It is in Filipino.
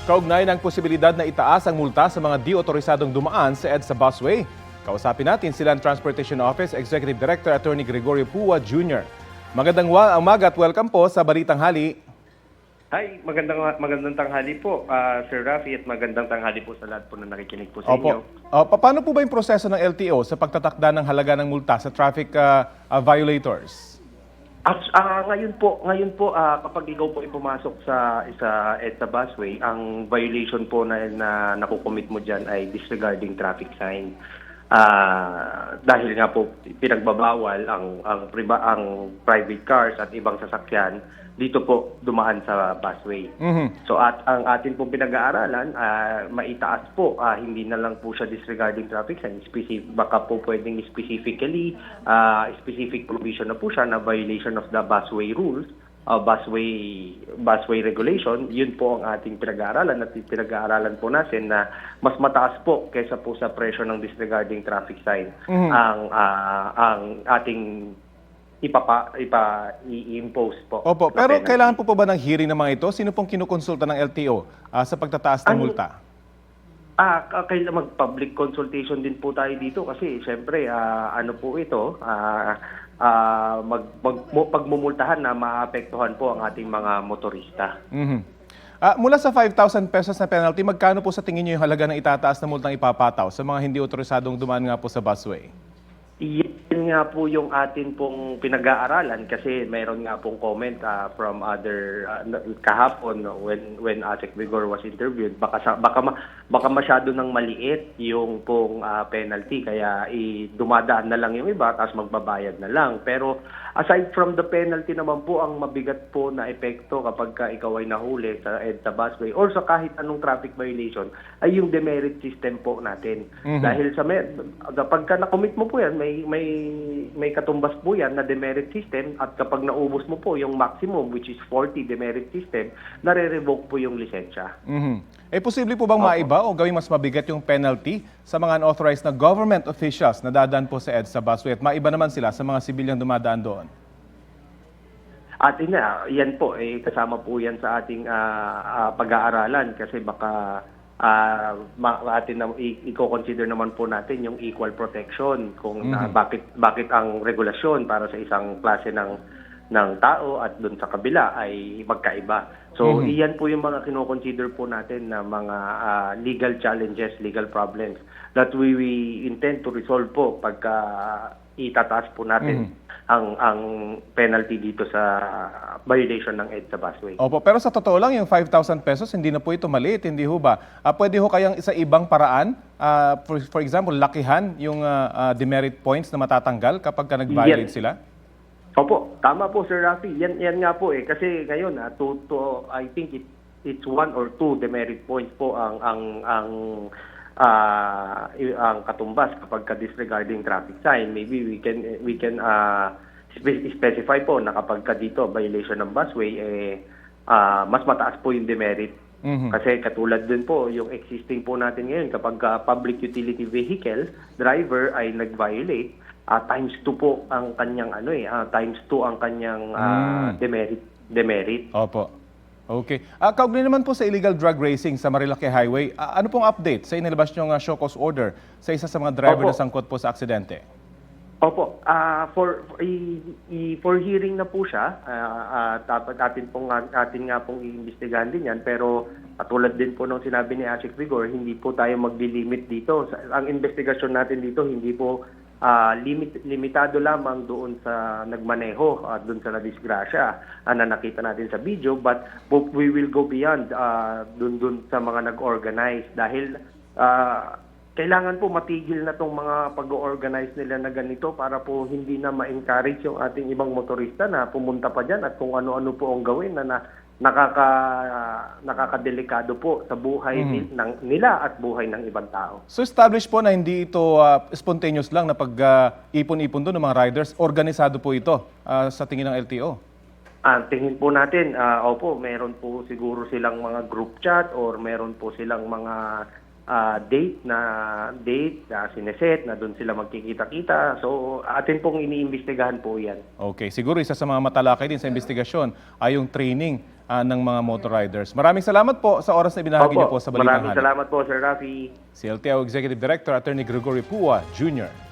Kaugnay ng posibilidad na itaas ang multa sa mga di-otorisadong dumaan sa EDSA busway. Kausapin natin sila ang Transportation Office Executive Director Attorney Gregorio Pua Jr. Magandang umaga at welcome po sa Balitang Hali. Hi, magandang tanghali po, Sir Rafi, at magandang tanghali po sa lahat po na nakikinig po sa inyo. Paano po ba yung proseso ng LTO sa pagtatakda ng halaga ng multa sa traffic violators? Ngayon po kapag ikaw po ay pumasok sa EDSA busway, ang violation po na nakukomit mo diyan ay disregarding traffic sign. Dahil nga po pinagbabawal ang private cars at ibang sasakyan dito po dumaan sa busway. So ang atin pong pinag-aaralan, maitaas po, hindi na lang po siya disregarding traffic sign, baka po pwedeng specific provision na po siya na violation of the busway rules, busway regulation. Yun po ang ating pinag-aaralan at pinag-aaralan po natin na mas mataas po kaysa po sa presyo ng disregarding traffic sign ang ating i-impose po. Opo, pero kailangan po ba ng hearing ng mga ito? Sino pong kinukonsulta ng LTO sa pagtataas ng multa? Kailangan mag-public consultation din po tayo dito kasi siyempre ano po ito, pagmumultahan na maapektuhan po ang ating mga motorista. Mula sa 5,000 pesos na penalty, magkano po sa tingin niyo yung halaga ng itataas na multang ipapataw sa mga hindi otorisadong dumaan nga po sa busway? Yan nga po yung atin pong pinag-aaralan kasi mayroon nga pong comment from other kahapon when Asek Vigor was interviewed, baka masyado nang maliit yung pong penalty kaya dumadaan na lang yung iba tapos magbabayad na lang. Pero aside from the penalty naman po, ang mabigat po na epekto kapag ikaw ay nahuli sa EDSA busway or sa kahit anong traffic violation ay yung demerit system po natin. Dahil kapag na-commit mo po yan, may katumbas po yan na demerit system, at kapag naubos mo po yung maximum which is 40 demerit system, nare-revoke po yung lisensya. Posible po bang maiba o gawing mas mabigat yung penalty sa mga unauthorized na government officials na dadaan po sa EDSA busway at maiba naman sila sa mga sibilyang dumadaan doon? Yan po, kasama po yan sa ating pag-aaralan kasi baka i-consider naman po natin yung equal protection kung bakit ang regulasyon para sa isang klase ng tao at doon sa kabila ay magkaiba. So iyan po yung mga kino-consider po natin na mga legal challenges, legal problems that we intend to resolve po pagka itataas po natin ang penalty dito sa violation ng EDSA busway. Opo, pero sa totoo lang, yung 5,000 pesos, hindi na po ito maliit, hindi ho ba? Pwede ho kayang sa ibang paraan, for example, lakihan yung demerit points na matatanggal kapag nag-violate sila? Opo, tama po Sir Rafi. Yan nga po kasi ngayon I think it's 1 or 2 demerit points po ang katumbas kapag disregarding traffic sign. Maybe we can specify po na kapag dito violation ng busway mas mataas po yung demerit. Kasi katulad din po yung existing po natin ngayon kapag public utility vehicle driver ay nag-violate, times 2 po ang kanyang times 2 ang kanyang demerit. Opo. Okay. Kaugnay naman po sa illegal drug racing sa Marilake Highway, ano pong update sa inilabas niyong show cause order sa isa sa mga driver na sangkot po sa aksidente? Opo, for hearing na po siya, dapat atin nga pong iimbestigahan din yan, pero tulad din po nung sinabi ni Asik Vigor, hindi po tayo magli-limit dito. Ang investigasyon natin dito hindi po limitado lamang doon sa nagmaneho, doon sa nadisgrasya na nakita natin sa video, but we will go beyond doon sa mga nag-organize dahil kailangan po matigil na tong mga pag-organize nila na ganito para po hindi na ma-encourage yung ating ibang motorista na pumunta pa dyan at kung ano-ano po ang gawin na nakakadelikado po sa buhay nila at buhay ng ibang tao. So established po na hindi ito spontaneous lang na pag-ipon-ipon doon ng mga riders, organisado po ito sa tingin ng LTO? Tingin po natin, meron po siguro silang mga group chat or meron po silang mga date na sineset na doon sila magkikita-kita. So atin pong iniimbestigahan po yan. Okay, siguro isa sa mga matalakay din sa investigasyon ay yung training ng mga motor riders. Maraming salamat po sa oras na ibinahagi niyo po sa Balitang Maraming Halik. salamat po, Sir Rafi. Si LTO Executive Director Attorney Gregorio Pua Jr.